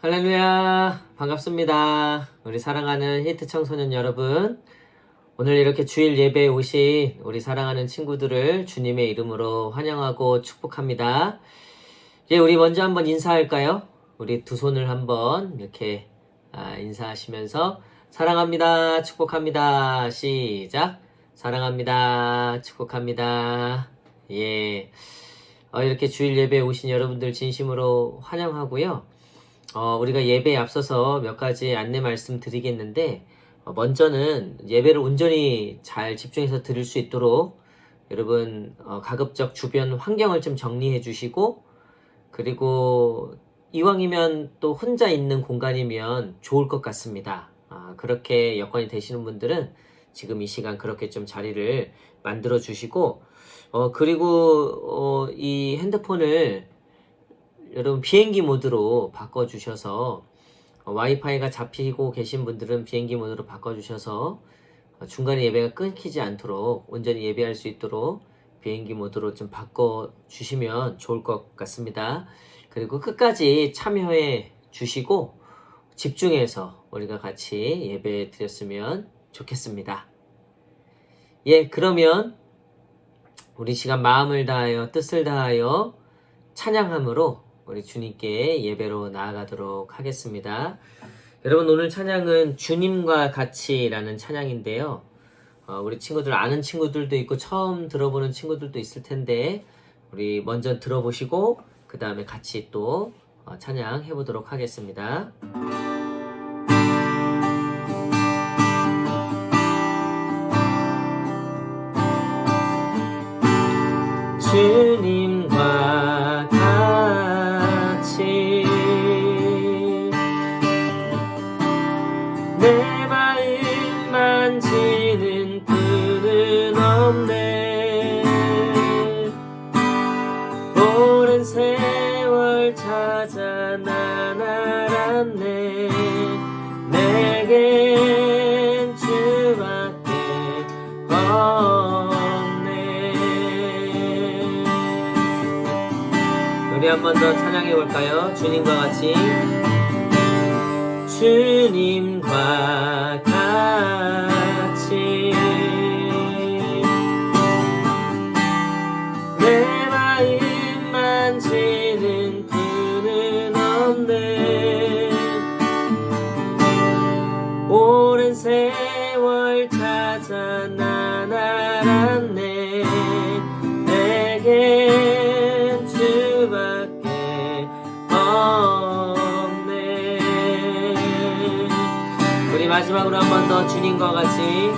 할렐루야, 반갑습니다. 우리 사랑하는 히트 청소년 여러분, 오늘 이렇게 주일 예배에 오신 우리 사랑하는 친구들을 주님의 이름으로 환영하고 축복합니다. 우리 먼저 한번 인사할까요? 우리 두 손을 한번 이렇게 인사하시면서 사랑합니다, 축복합니다. 시작. 사랑합니다, 축복합니다. 이렇게 주일 예배에 오신 여러분들 진심으로 환영하고요. 우리가 예배에 앞서서 몇 가지 안내 말씀 드리겠는데, 먼저는 예배를 온전히 잘 집중해서 들을 수 있도록 여러분 가급적 주변 환경을 좀 정리해 주시고, 그리고 이왕이면 또 혼자 있는 공간이면 좋을 것 같습니다. 그렇게 여건이 되시는 분들은 지금 이 시간 그렇게 좀 자리를 만들어 주시고, 그리고 이 핸드폰을 여러분 비행기 모드로 바꿔주셔서 와이파이가 잡히고 계신 분들은 비행기 모드로 바꿔주셔서 중간에 예배가 끊기지 않도록 온전히 예배할 수 있도록 비행기 모드로 좀 바꿔주시면 좋을 것 같습니다. 그리고 끝까지 참여해 주시고 집중해서 우리가 같이 예배 드렸으면 좋겠습니다. 그러면 우리 시간 마음을 다하여 뜻을 다하여 찬양함으로 우리 주님께 예배로 나아가도록 하겠습니다. 여러분, 오늘 찬양은 주님과 같이라는 찬양인데요. 우리 친구들 아는 친구들도 있고 처음 들어보는 친구들도 있을 텐데 우리 먼저 들어보시고 그 다음에 같이 또 찬양해 보도록 하겠습니다. 주님과 같이 내 마음 만지는 분은 없네. 오랜 세월 찾아 난 알았네. 내겐 주밖에 우리 한 번 더 찬양해 볼까요? 주님과 같이. 주님과 같이 내 마음 만지는 분은 없네. 오랜 세월 찾아 난 알았네. 내겐 주밖에 없네. 우리 마지막으로 한 번 더 주님과 같이.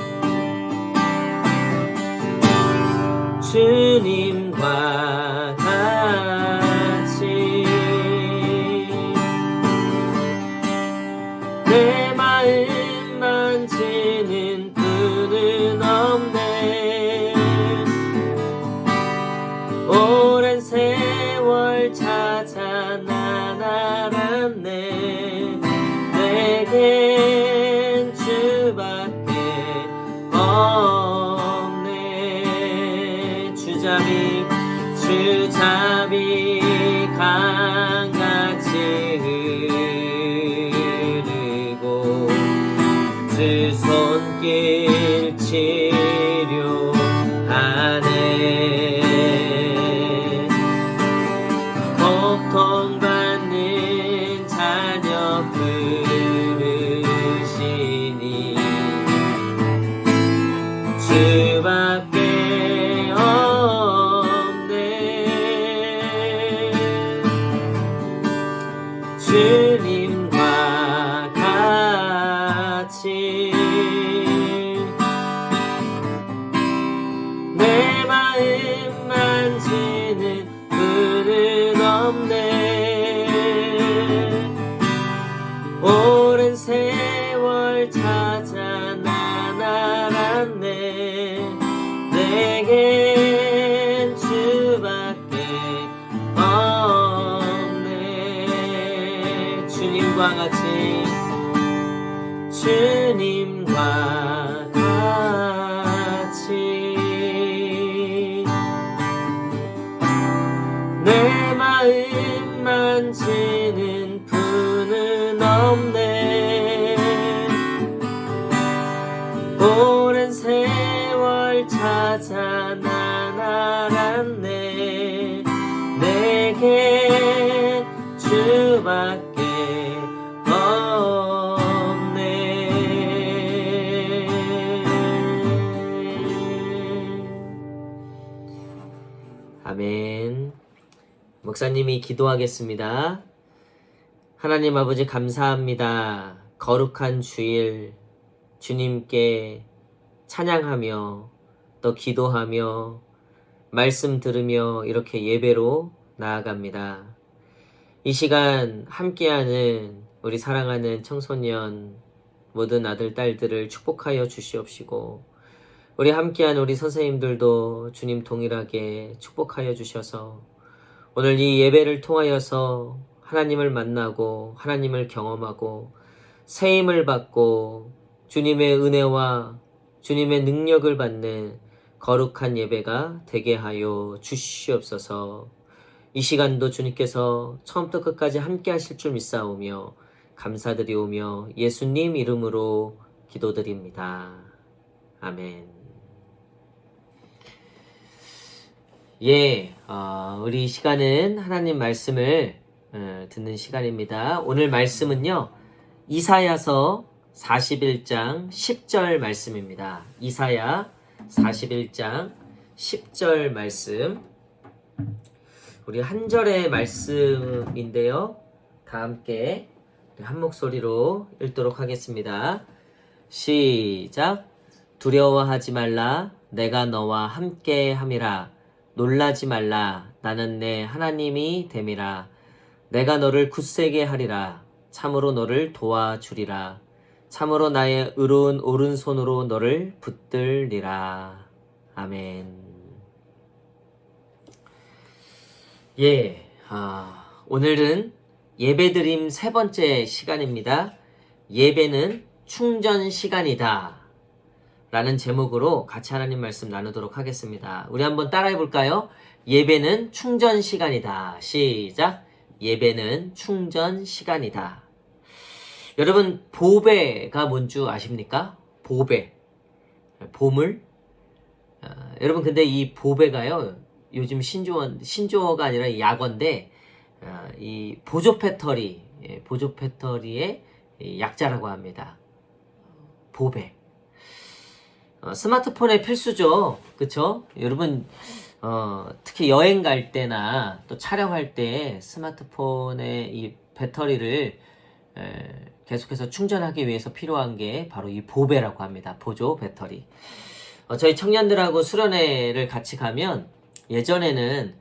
주님과 같이 내 마음 만지는 분은 없네. 오랜 세월 찾아 난 알았네. 내겐 주밖에 없네. 주잡이 강같이 흐르고 주 손길 치료하네. 고통받는 자녀 부르시니 주밖에 없네. 주님과 같이 내 마음 만지는 분은 없네. 오랜 세월 찾아 난 알았네. 내겐 주밖에 없네. 주님과 같이. 주님과 같이 내 마음 만지는 분은 없네. 오랜 세월 찾아 난 알았네. 내게 주밖에 없네. 아멘. 목사님이 기도하겠습니다. 하나님 아버지 감사합니다. 거룩한 주일 주님께 찬양하며 또 기도하며 말씀 들으며 이렇게 예배로 나아갑니다. 이 시간 함께하는 우리 사랑하는 청소년 모든 아들 딸들을 축복하여 주시옵시고 우리 함께한 우리 선생님들도 주님 동일하게 축복하여 주셔서 오늘 이 예배를 통하여서 하나님을 만나고 하나님을 경험하고 새 힘을 받고 주님의 은혜와 주님의 능력을 받는 거룩한 예배가 되게 하여 주시옵소서. 이 시간도 주님께서 처음부터 끝까지 함께 하실 줄 믿사오며 감사드리오며 예수님 이름으로 기도드립니다. 아멘. 우리 시간은 하나님 말씀을 듣는 시간입니다. 오늘 말씀은요, 이사야서 41장 10절 말씀입니다. 이사야 41장 10절 말씀. 우리 한 절의 말씀인데요. 다 함께 한 목소리로 읽도록 하겠습니다. 시작. 두려워하지 말라. 내가 너와 함께 함이라. 놀라지 말라. 나는 내 하나님이 됨이라. 내가 너를 굳세게 하리라. 참으로 너를 도와주리라. 참으로 나의 의로운 오른손으로 너를 붙들리라. 아멘. 오늘은 예배드림 세 번째 시간입니다. 예배는 충전 시간이다 라는 제목으로 같이 하나님 말씀 나누도록 하겠습니다. 우리 한번 따라해 볼까요? 예배는 충전 시간이다. 시작. 예배는 충전 시간이다. 여러분, 보배가 뭔 줄 아십니까? 보배. 보물. 여러분, 근데 이 보배가요, 요즘 신조어가 아니라 약어인데, 이 보조 배터리의 약자라고 합니다. 보배. 스마트폰의 필수죠. 그쵸? 여러분, 특히 여행 갈 때나 또 촬영할 때 스마트폰의 이 배터리를 계속해서 충전하기 위해서 필요한 게 바로 이 보배라고 합니다. 보조 배터리. 저희 청년들하고 수련회를 같이 가면 예전에는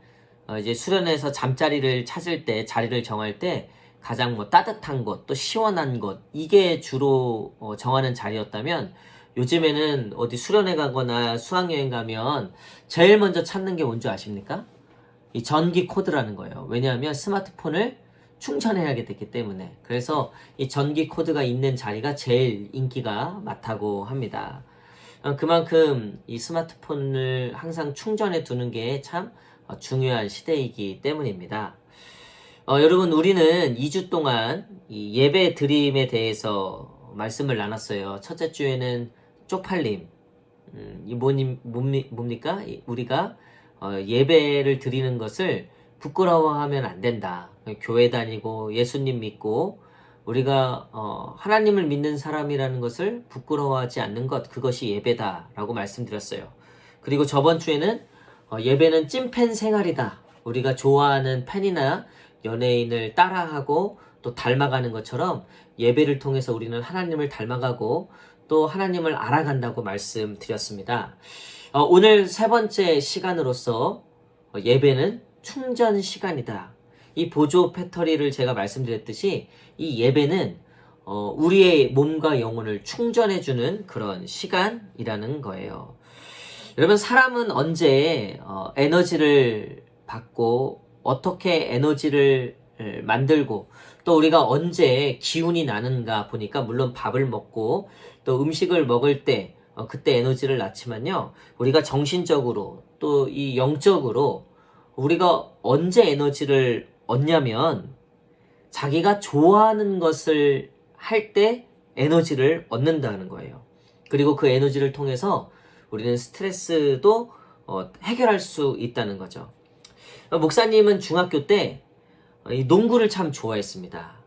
이제 수련회에서 잠자리를 찾을 때, 자리를 정할 때 가장 따뜻한 곳, 또 시원한 곳, 이게 주로 정하는 자리였다면 요즘에는 어디 수련회 가거나 수학여행 가면 제일 먼저 찾는 게 뭔지 아십니까? 이 전기 코드라는 거예요. 왜냐하면 스마트폰을 충전해야 되기 때문에. 그래서 이 전기 코드가 있는 자리가 제일 인기가 많다고 합니다. 그만큼 이 스마트폰을 항상 충전해 두는 게 참 중요한 시대이기 때문입니다. 여러분, 우리는 2주 동안 이 예배 드림에 대해서 말씀을 나눴어요. 첫째 주에는 쪽팔림. 이 뭡니까? 우리가 예배를 드리는 것을 부끄러워하면 안 된다. 교회 다니고 예수님 믿고 우리가 하나님을 믿는 사람이라는 것을 부끄러워하지 않는 것, 그것이 예배다라고 말씀드렸어요. 그리고 저번 주에는 예배는 찐팬 생활이다. 우리가 좋아하는 팬이나 연예인을 따라하고 또 닮아가는 것처럼 예배를 통해서 우리는 하나님을 닮아가고 또 하나님을 알아간다고 말씀드렸습니다. 오늘 세 번째 시간으로서 예배는 충전 시간이다. 이 보조 배터리를 제가 말씀드렸듯이 이 예배는 우리의 몸과 영혼을 충전해주는 그런 시간이라는 거예요. 여러분, 사람은 언제 에너지를 받고 어떻게 에너지를 만들고 또 우리가 언제 기운이 나는가 보니까, 물론 밥을 먹고 또 음식을 먹을 때 그때 에너지를 낳지만요, 우리가 정신적으로 또 이 영적으로 우리가 언제 에너지를 얻냐면 자기가 좋아하는 것을 할 때 에너지를 얻는다는 거예요. 그리고 그 에너지를 통해서 우리는 스트레스도 해결할 수 있다는 거죠. 목사님은 중학교 때 이 농구를 참 좋아했습니다.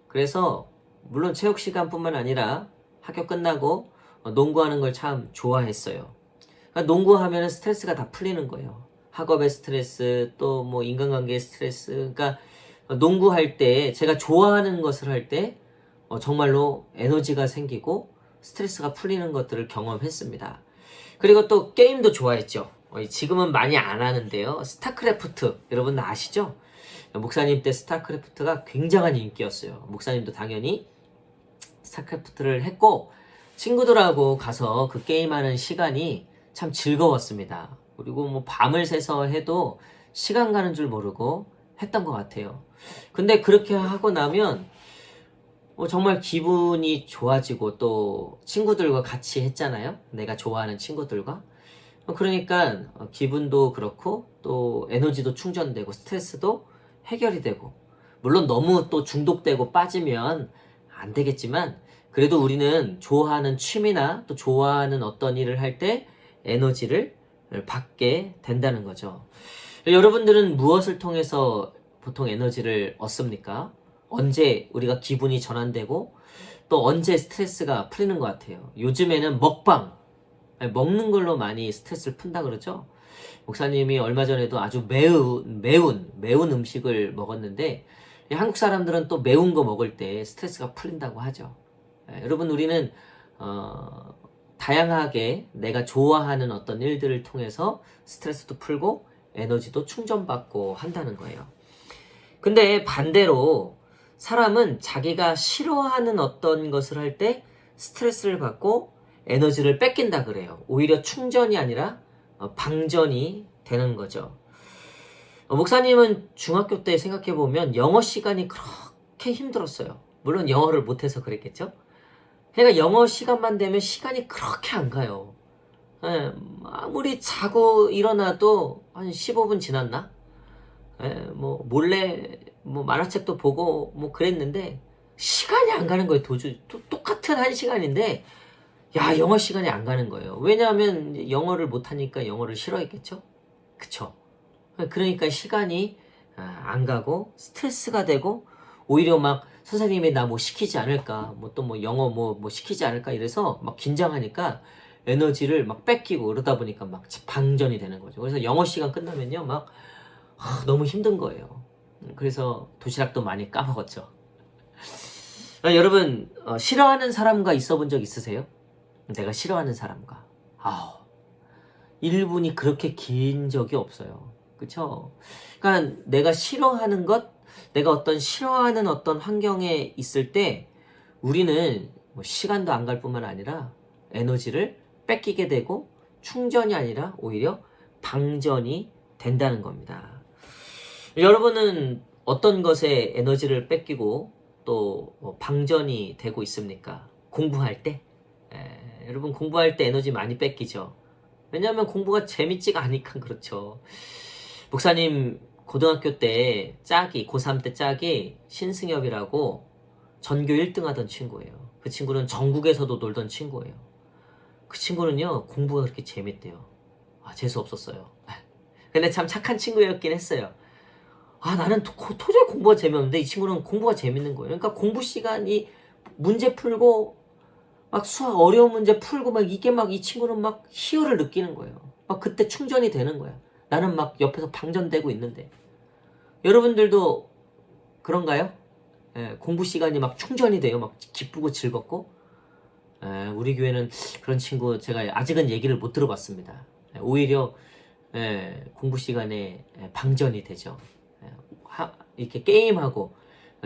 그래서 물론 체육 시간뿐만 아니라 학교 끝나고 농구하는 걸 참 좋아했어요. 그러니까 농구하면 스트레스가 다 풀리는 거예요. 학업의 스트레스, 또 뭐 인간관계의 스트레스. 그러니까 농구할 때 제가 좋아하는 것을 할 때 정말로 에너지가 생기고 스트레스가 풀리는 것들을 경험했습니다. 그리고 또 게임도 좋아했죠. 지금은 많이 안 하는데요. 스타크래프트 여러분 아시죠? 목사님 때 스타크래프트가 굉장한 인기였어요. 목사님도 당연히 스타크래프트를 했고 친구들하고 가서 그 게임하는 시간이 참 즐거웠습니다. 그리고 뭐 밤을 새서 해도 시간 가는 줄 모르고 했던 것 같아요. 근데 그렇게 하고 나면 정말 기분이 좋아지고 또 친구들과 같이 했잖아요. 내가 좋아하는 친구들과. 그러니까 기분도 그렇고 또 에너지도 충전되고 스트레스도 해결이 되고 물론 너무 또 중독되고 빠지면 안 되겠지만 그래도 우리는 좋아하는 취미나 또 좋아하는 어떤 일을 할 때 에너지를 받게 된다는 거죠. 여러분들은 무엇을 통해서 보통 에너지를 얻습니까? 언제 우리가 기분이 전환되고 또 언제 스트레스가 풀리는 것 같아요. 요즘에는 먹방, 먹는 걸로 많이 스트레스를 푼다 그러죠. 목사님이 얼마 전에도 아주 매운 음식을 먹었는데 한국 사람들은 또 매운 거 먹을 때 스트레스가 풀린다고 하죠. 여러분 우리는 다양하게 내가 좋아하는 어떤 일들을 통해서 스트레스도 풀고 에너지도 충전받고 한다는 거예요. 근데 반대로 사람은 자기가 싫어하는 어떤 것을 할 때 스트레스를 받고 에너지를 뺏긴다 그래요. 오히려 충전이 아니라 방전이 되는 거죠. 목사님은 중학교 때 생각해보면 영어 시간이 그렇게 힘들었어요. 물론 영어를 못해서 그랬겠죠? 그러니까 영어 시간만 되면 시간이 그렇게 안 가요. 예, 아무리 자고 일어나도 한 15분 지났나? 예, 뭐 몰래 뭐 만화책도 보고 뭐 그랬는데 시간이 안 가는 거예요. 도저히 똑같은 한 시간인데 야 영어 시간이 안 가는 거예요. 왜냐하면 영어를 못하니까 영어를 싫어했겠죠? 그쵸? 그러니까 시간이 안 가고 스트레스가 되고 오히려 막 선생님이 나 뭐 시키지 않을까 뭐 또 뭐 영어 뭐 시키지 않을까 이래서 막 긴장하니까 에너지를 막 뺏기고 그러다 보니까 막 방전이 되는 거죠. 그래서 영어 시간 끝나면요 막 너무 힘든 거예요. 그래서 도시락도 많이 까먹었죠. 여러분 싫어하는 사람과 있어 본 적 있으세요? 내가 싫어하는 사람과 1분이 그렇게 긴 적이 없어요. 그쵸? 그러니까 내가 싫어하는 것, 내가 어떤 싫어하는 어떤 환경에 있을 때 우리는 뭐 시간도 안 갈 뿐만 아니라 에너지를 뺏기게 되고 충전이 아니라 오히려 방전이 된다는 겁니다. 여러분은 어떤 것에 에너지를 뺏기고 또 방전이 되고 있습니까? 공부할 때? 여러분 공부할 때 에너지 많이 뺏기죠. 왜냐하면 공부가 재밌지가 않으니까 그렇죠. 목사님 고등학교 때 고3 때 짝이 신승엽이라고 전교 1등 하던 친구예요. 그 친구는 전국에서도 놀던 친구예요. 그 친구는요 공부가 그렇게 재밌대요. 재수 없었어요. 근데 참 착한 친구였긴 했어요. 나는 도저히 공부가 재미없는데 이 친구는 공부가 재밌는 거예요. 그러니까 공부 시간이 문제 풀고 막 수학 어려운 문제 풀고 막 이게 막 이 친구는 막 희열을 느끼는 거예요. 막 그때 충전이 되는 거야. 나는 막 옆에서 방전되고 있는데. 여러분들도 그런가요? 공부 시간이 막 충전이 돼요. 막 기쁘고 즐겁고. 우리 교회는 그런 친구 제가 아직은 얘기를 못 들어봤습니다. 오히려 공부 시간에 방전이 되죠. 이렇게 게임하고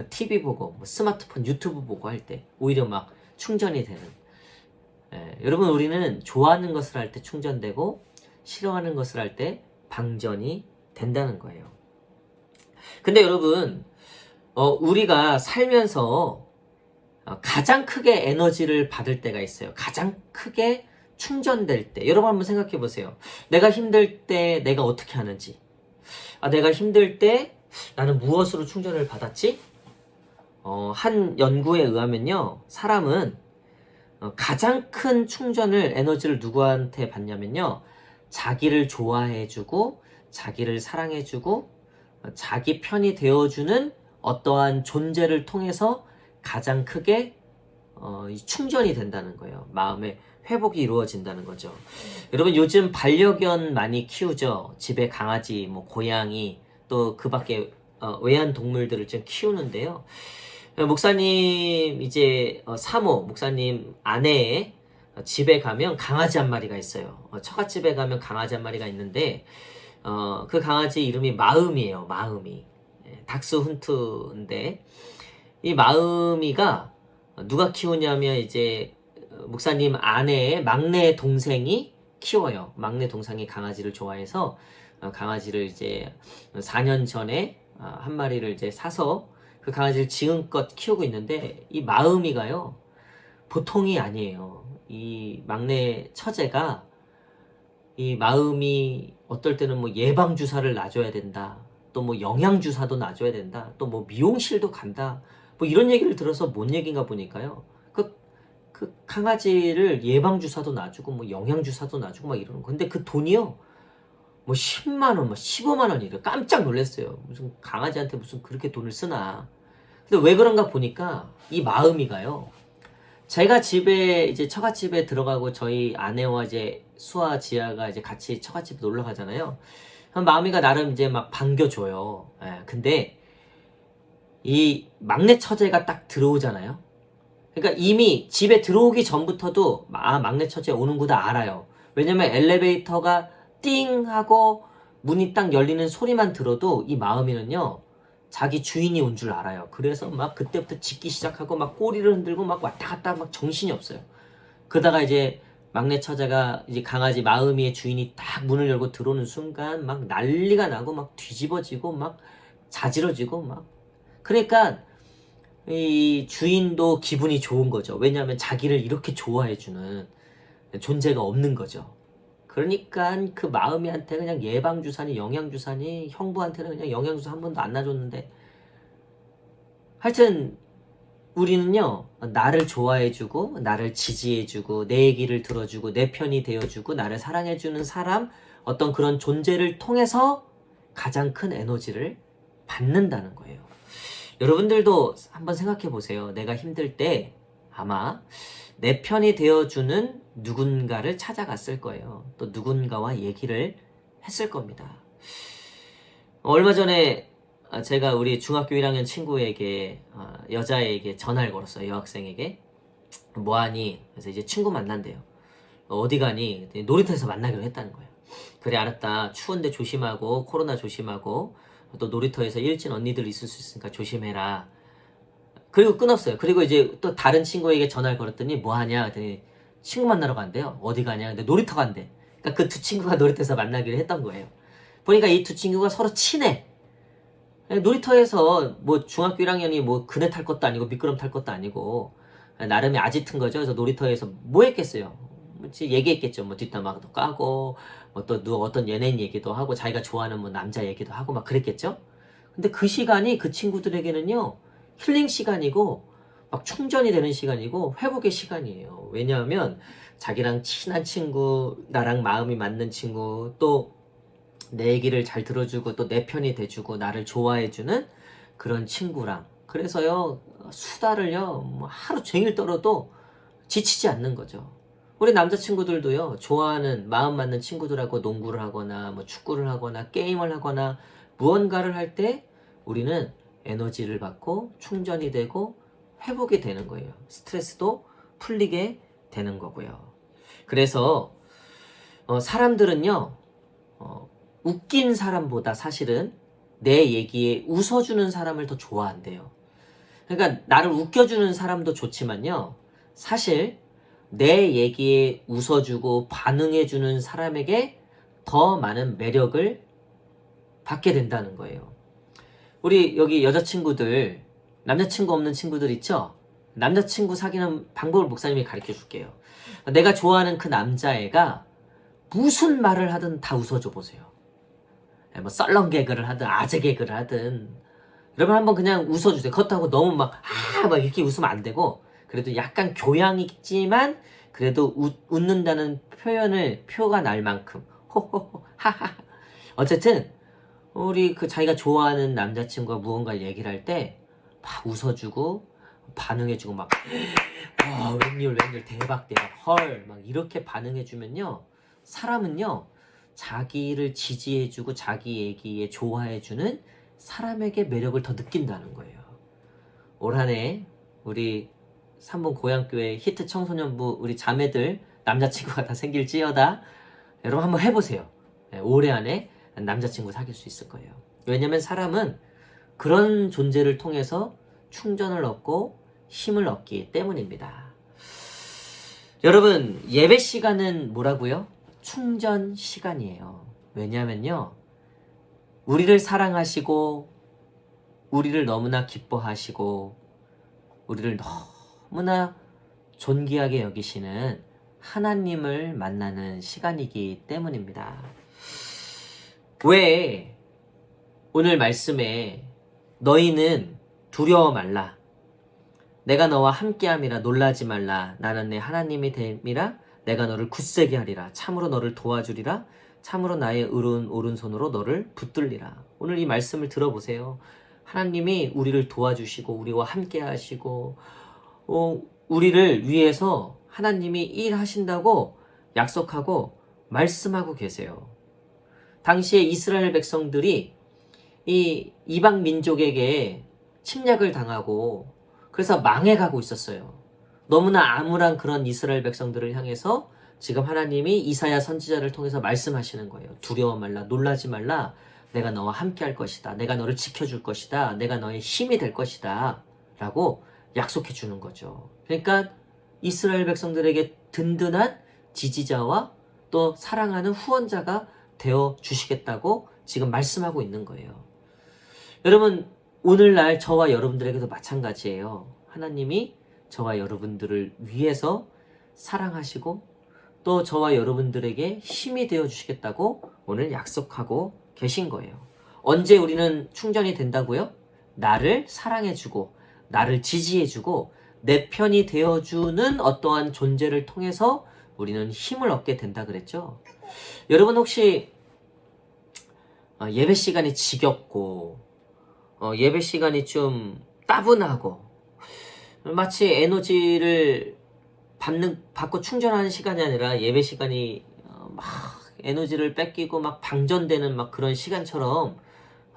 TV 보고 뭐 스마트폰 유튜브 보고 할 때 오히려 막 충전이 되는. 여러분 우리는 좋아하는 것을 할 때 충전되고 싫어하는 것을 할 때 방전이 된다는 거예요. 근데 여러분 우리가 살면서 가장 크게 에너지를 받을 때가 있어요. 가장 크게 충전될 때. 여러분 한번 생각해 보세요. 내가 힘들 때 내가 어떻게 하는지. 내가 힘들 때 나는 무엇으로 충전을 받았지? 한 연구에 의하면요, 사람은 가장 큰 충전을, 에너지를 누구한테 받냐면요, 자기를 좋아해주고 자기를 사랑해주고 자기 편이 되어주는 어떠한 존재를 통해서 가장 크게 충전이 된다는 거예요. 마음의 회복이 이루어진다는 거죠. 여러분, 요즘 반려견 많이 키우죠. 집에 강아지, 뭐 고양이, 또 그 밖에 외한 동물들을 좀 키우는데요. 목사님 이제 사모, 목사님 아내의 집에 가면 강아지 한 마리가 있어요. 처갓집에 가면 강아지 한 마리가 있는데 그 강아지 이름이 마음이에요. 마음이. 닥스훈트인데 이 마음이가 누가 키우냐면 이제 목사님 아내의 막내 동생이 키워요. 막내 동생이 강아지를 좋아해서 강아지를 이제 4년 전에 한 마리를 이제 사서 그 강아지를 지금껏 키우고 있는데, 이 마음이가요, 보통이 아니에요. 이 막내 처제가, 이 마음이 어떨 때는 뭐 예방주사를 놔줘야 된다, 또 뭐 영양주사도 놔줘야 된다, 또 뭐 미용실도 간다, 뭐 이런 얘기를 들어서 뭔 얘기인가 보니까요, 그 강아지를 예방주사도 놔주고 뭐 영양주사도 놔주고 막 이러는 거. 근데 그 돈이요, 뭐 10만 원, 뭐 15만 원이래요. 깜짝 놀랐어요. 무슨 강아지한테 무슨 그렇게 돈을 쓰나. 근데 왜 그런가 보니까 이 마음이가요, 제가 집에 이제 처갓집에 들어가고 저희 아내와 이제 수아 지아가 이제 같이 처갓집 놀러 가잖아요. 그럼 마음이가 나름 이제 막 반겨줘요. 근데 이 막내 처제가 딱 들어오잖아요. 그러니까 이미 집에 들어오기 전부터도 막내 처제 오는구나 알아요. 왜냐면 엘리베이터가 띵 하고 문이 딱 열리는 소리만 들어도 이 마음이는요, 자기 주인이 온 줄 알아요. 그래서 막 그때부터 짖기 시작하고 막 꼬리를 흔들고 막 왔다 갔다 막 정신이 없어요. 그러다가 이제 막내 처자가 이제 강아지 마음이의 주인이 딱 문을 열고 들어오는 순간 막 난리가 나고 막 뒤집어지고 막 자지러지고 막. 그러니까 이 주인도 기분이 좋은 거죠. 왜냐하면 자기를 이렇게 좋아해주는 존재가 없는 거죠. 그러니까 그 마음이한테 그냥 예방주사니 영양주사니, 형부한테는 그냥 영양주사 한 번도 안 놔줬는데, 하여튼 우리는요, 나를 좋아해주고 나를 지지해주고 내 얘기를 들어주고 내 편이 되어주고 나를 사랑해주는 사람, 어떤 그런 존재를 통해서 가장 큰 에너지를 받는다는 거예요. 여러분들도 한번 생각해 보세요. 내가 힘들 때 아마 내 편이 되어주는 누군가를 찾아갔을 거예요. 또 누군가와 얘기를 했을 겁니다. 얼마 전에 제가 우리 중학교 1학년 친구에게, 여자에게 전화를 걸었어요. 여학생에게. 뭐하니? 그래서 이제 친구 만난대요. 어디 가니? 놀이터에서 만나기로 했다는 거예요. 그래, 알았다. 추운데 조심하고 코로나 조심하고 또 놀이터에서 일진 언니들 있을 수 있으니까 조심해라. 그리고 끊었어요. 그리고 이제 또 다른 친구에게 전화를 걸었더니 뭐하냐? 그랬더니 친구 만나러 간대요. 어디 가냐? 근데 놀이터 간대. 그러니까 그 두 친구가 놀이터에서 만나기로 했던 거예요. 보니까 이 두 친구가 서로 친해. 놀이터에서 뭐 중학교 1학년이 뭐 그네 탈 것도 아니고 미끄럼 탈 것도 아니고 나름의 아지트인 거죠. 그래서 놀이터에서 뭐 했겠어요? 얘기했겠죠. 뭐 뒷담화도 까고 뭐 또 누가 어떤 연예인 얘기도 하고 자기가 좋아하는 뭐 남자 얘기도 하고 막 그랬겠죠. 근데 그 시간이 그 친구들에게는요, 힐링 시간이고 막 충전이 되는 시간이고 회복의 시간이에요. 왜냐하면 자기랑 친한 친구, 나랑 마음이 맞는 친구, 또 내 얘기를 잘 들어주고 또 내 편이 돼주고 나를 좋아해주는 그런 친구랑, 그래서요, 수다를요 뭐 하루 종일 떨어도 지치지 않는 거죠. 우리 남자친구들도요, 좋아하는 마음 맞는 친구들하고 농구를 하거나 뭐 축구를 하거나 게임을 하거나 무언가를 할 때 우리는 에너지를 받고 충전이 되고 회복이 되는 거예요. 스트레스도 풀리게 되는 거고요. 그래서 사람들은요, 웃긴 사람보다 사실은 내 얘기에 웃어주는 사람을 더 좋아한대요. 그러니까 나를 웃겨주는 사람도 좋지만요, 사실 내 얘기에 웃어주고 반응해주는 사람에게 더 많은 매력을 받게 된다는 거예요. 우리 여기 여자친구들, 남자친구 없는 친구들 있죠? 남자친구 사귀는 방법을 목사님이 가르쳐 줄게요. 내가 좋아하는 그 남자애가 무슨 말을 하든 다 웃어줘 보세요. 뭐 썰렁 개그를 하든 아재 개그를 하든 여러분 한번 그냥 웃어주세요. 그렇다고 너무 막 이렇게 웃으면 안 되고, 그래도 약간 교양 있지만 그래도 웃는다는 표가 날 만큼 호호호 하하. 어쨌든 우리 그 자기가 좋아하는 남자친구가 무언가를 얘기를 할 때 막 웃어주고 반응해주고 막 웬일 대박 헐 막 이렇게 반응해주면요, 사람은요 자기를 지지해주고 자기 얘기에 좋아해주는 사람에게 매력을 더 느낀다는 거예요. 올 한해 우리 삼본 고향교회 히트 청소년부 우리 자매들 남자친구가 다 생길지어다. 여러분 한번 해보세요. 올해 안에 남자친구 사귈 수 있을 거예요. 왜냐면 사람은 그런 존재를 통해서 충전을 얻고 힘을 얻기 때문입니다. 여러분, 예배 시간은 뭐라고요? 충전 시간이에요. 왜냐면요, 우리를 사랑하시고 우리를 너무나 기뻐하시고 우리를 너무나 존귀하게 여기시는 하나님을 만나는 시간이기 때문입니다. 왜 오늘 말씀에 너희는 두려워 말라, 내가 너와 함께함이라 놀라지 말라, 나는 내 하나님이 됨이라, 내가 너를 굳세게 하리라, 참으로 너를 도와주리라, 참으로 나의 의로운 오른손으로 너를 붙들리라. 오늘 이 말씀을 들어보세요. 하나님이 우리를 도와주시고 우리와 함께 하시고 우리를 위해서 하나님이 일하신다고 약속하고 말씀하고 계세요. 당시에 이스라엘 백성들이 이 이방 민족에게 침략을 당하고 그래서 망해가고 있었어요. 너무나 암울한 그런 이스라엘 백성들을 향해서 지금 하나님이 이사야 선지자를 통해서 말씀하시는 거예요. 두려워 말라, 놀라지 말라, 내가 너와 함께 할 것이다, 내가 너를 지켜줄 것이다, 내가 너의 힘이 될 것이다 라고 약속해 주는 거죠. 그러니까 이스라엘 백성들에게 든든한 지지자와 또 사랑하는 후원자가 되어 주시겠다고 지금 말씀하고 있는 거예요. 여러분, 오늘날 저와 여러분들에게도 마찬가지예요. 하나님이 저와 여러분들을 위해서 사랑하시고 또 저와 여러분들에게 힘이 되어 주시겠다고 오늘 약속하고 계신 거예요. 언제 우리는 충전이 된다고요? 나를 사랑해주고 나를 지지해주고 내 편이 되어주는 어떠한 존재를 통해서 우리는 힘을 얻게 된다 그랬죠. 여러분 혹시 예배 시간이 지겹고 예배 시간이 좀 따분하고 마치 에너지를 받고 충전하는 시간이 아니라 예배 시간이 막 에너지를 뺏기고 막 방전되는 막 그런 시간처럼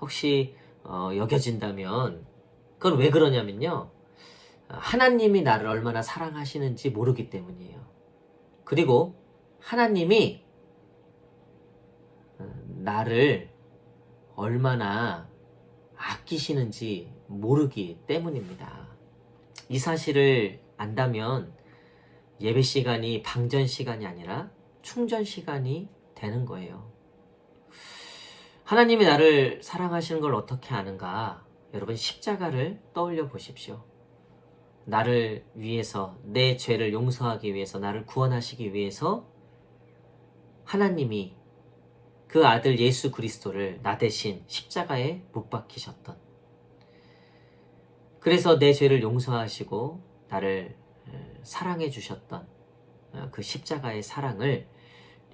혹시 여겨진다면 그건 왜 그러냐면요, 하나님이 나를 얼마나 사랑하시는지 모르기 때문이에요. 그리고 하나님이 나를 얼마나 아끼시는지 모르기 때문입니다. 이 사실을 안다면 예배 시간이 방전 시간이 아니라 충전 시간이 되는 거예요. 하나님이 나를 사랑하시는 걸 어떻게 아는가? 여러분 십자가를 떠올려 보십시오. 나를 위해서, 내 죄를 용서하기 위해서, 나를 구원하시기 위해서 하나님이 그 아들 예수 그리스도를 나 대신 십자가에 못 박히셨던, 그래서 내 죄를 용서하시고 나를 사랑해 주셨던 그 십자가의 사랑을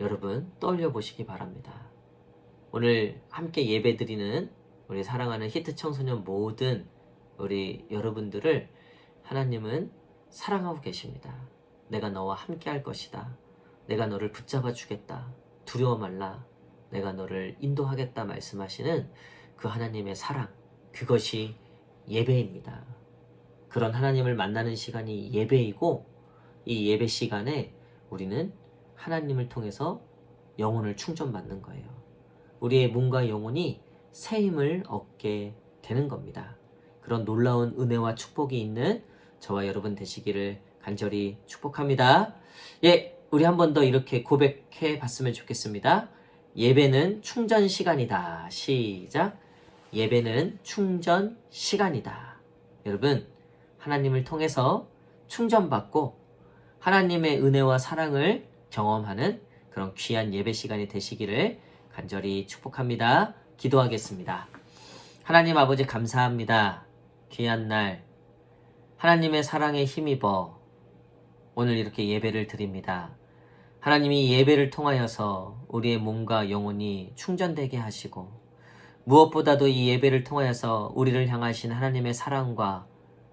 여러분 떠올려 보시기 바랍니다. 오늘 함께 예배드리는 우리 사랑하는 히트 청소년 모든 우리 여러분들을 하나님은 사랑하고 계십니다. 내가 너와 함께 할 것이다, 내가 너를 붙잡아 주겠다, 두려워 말라, 내가 너를 인도하겠다 말씀하시는 그 하나님의 사랑, 그것이 예배입니다. 그런 하나님을 만나는 시간이 예배이고, 이 예배 시간에 우리는 하나님을 통해서 영혼을 충전받는 거예요. 우리의 몸과 영혼이 새 힘을 얻게 되는 겁니다. 그런 놀라운 은혜와 축복이 있는 저와 여러분 되시기를 간절히 축복합니다. 우리 한 번 더 이렇게 고백해 봤으면 좋겠습니다. 예배는 충전 시간이다. 시작. 예배는 충전 시간이다. 여러분, 하나님을 통해서 충전받고 하나님의 은혜와 사랑을 경험하는 그런 귀한 예배 시간이 되시기를 간절히 축복합니다. 기도하겠습니다. 하나님 아버지 감사합니다. 귀한 날 하나님의 사랑에 힘입어 오늘 이렇게 예배를 드립니다. 하나님이 예배를 통하여서 우리의 몸과 영혼이 충전되게 하시고 무엇보다도 이 예배를 통하여서 우리를 향하신 하나님의 사랑과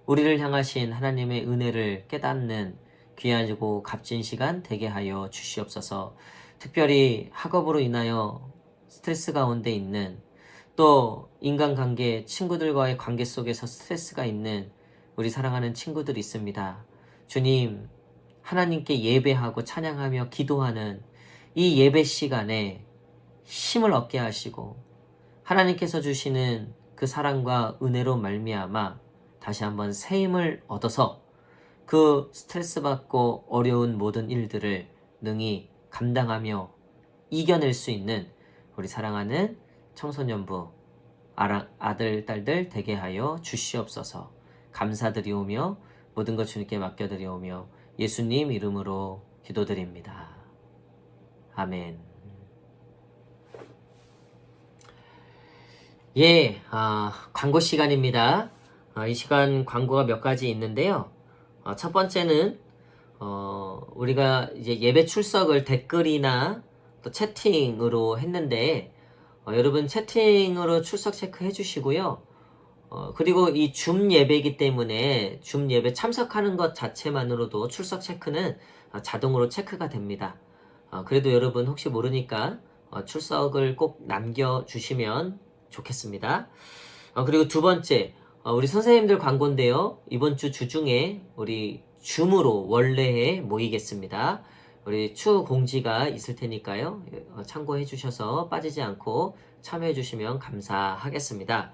우리를 향하신 하나님의 은혜를 깨닫는 귀하고 값진 시간 되게 하여 주시옵소서. 특별히 학업으로 인하여 스트레스 가운데 있는 또 인간관계, 친구들과의 관계 속에서 스트레스가 있는 우리 사랑하는 친구들이 있습니다. 주님, 하나님께 예배하고 찬양하며 기도하는 이 예배 시간에 힘을 얻게 하시고 하나님께서 주시는 그 사랑과 은혜로 말미암아 다시 한번 새 힘을 얻어서 그 스트레스 받고 어려운 모든 일들을 능히 감당하며 이겨낼 수 있는 우리 사랑하는 청소년부 아들, 딸들 되게 하여 주시옵소서. 감사드리오며 모든 것 주님께 맡겨드리오며 예수님 이름으로 기도드립니다. 아멘. 광고 시간입니다. 이 시간 광고가 몇 가지 있는데요. 첫 번째는 우리가 이제 예배 출석을 댓글이나 또 채팅으로 했는데 여러분 채팅으로 출석 체크해 주시고요. 그리고 이 줌 예배이기 때문에 줌 예배 참석하는 것 자체만으로도 출석 체크는 자동으로 체크가 됩니다. 그래도 여러분 혹시 모르니까 출석을 꼭 남겨주시면 좋겠습니다. 그리고 두 번째, 우리 선생님들 광고인데요. 이번 주 주중에 우리 줌으로 원래에 모이겠습니다. 우리 추후 공지가 있을 테니까요. 참고해 주셔서 빠지지 않고 참여해 주시면 감사하겠습니다.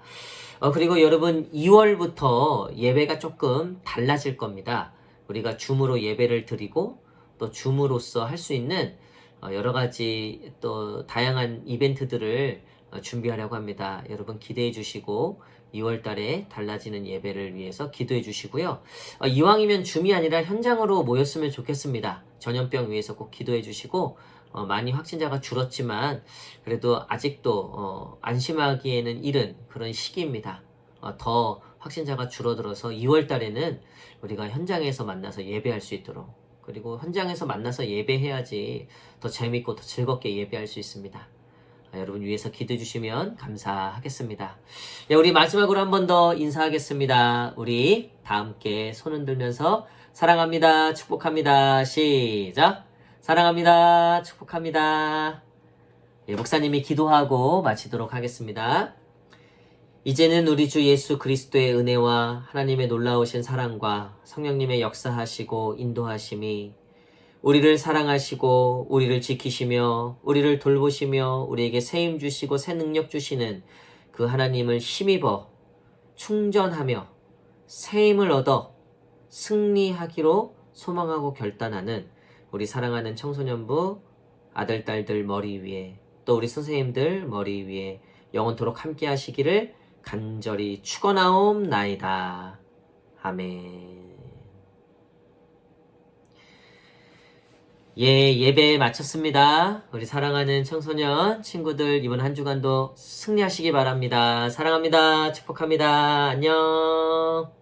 그리고 여러분 2월부터 예배가 조금 달라질 겁니다. 우리가 줌으로 예배를 드리고 또 줌으로써 할 수 있는 여러 가지 또 다양한 이벤트들을 준비하려고 합니다. 여러분 기대해 주시고 2월 달에 달라지는 예배를 위해서 기도해 주시고요. 이왕이면 줌이 아니라 현장으로 모였으면 좋겠습니다. 전염병 위해서 꼭 기도해 주시고 많이 확진자가 줄었지만 그래도 아직도 안심하기에는 이른 그런 시기입니다. 더 확진자가 줄어들어서 2월 달에는 우리가 현장에서 만나서 예배할 수 있도록 그리고 현장에서 만나서 예배해야지 더 재밌고 더 즐겁게 예배할 수 있습니다. 여러분 위해서 기도해 주시면 감사하겠습니다. 우리 마지막으로 한 번 더 인사하겠습니다. 우리 다 함께 손 흔들면서 사랑합니다. 축복합니다. 시작. 사랑합니다. 축복합니다. 목사님이 기도하고 마치도록 하겠습니다. 이제는 우리 주 예수 그리스도의 은혜와 하나님의 놀라우신 사랑과 성령님의 역사하시고 인도하심이 우리를 사랑하시고 우리를 지키시며 우리를 돌보시며 우리에게 새 힘 주시고 새 능력 주시는 그 하나님을 힘입어 충전하며 새 힘을 얻어 승리하기로 소망하고 결단하는 우리 사랑하는 청소년부 아들, 딸들 머리 위에 또 우리 선생님들 머리 위에 영원토록 함께 하시기를 간절히 축원하옵나이다. 아멘. 예배 마쳤습니다. 우리 사랑하는 청소년 친구들 이번 한 주간도 승리하시기 바랍니다. 사랑합니다. 축복합니다. 안녕.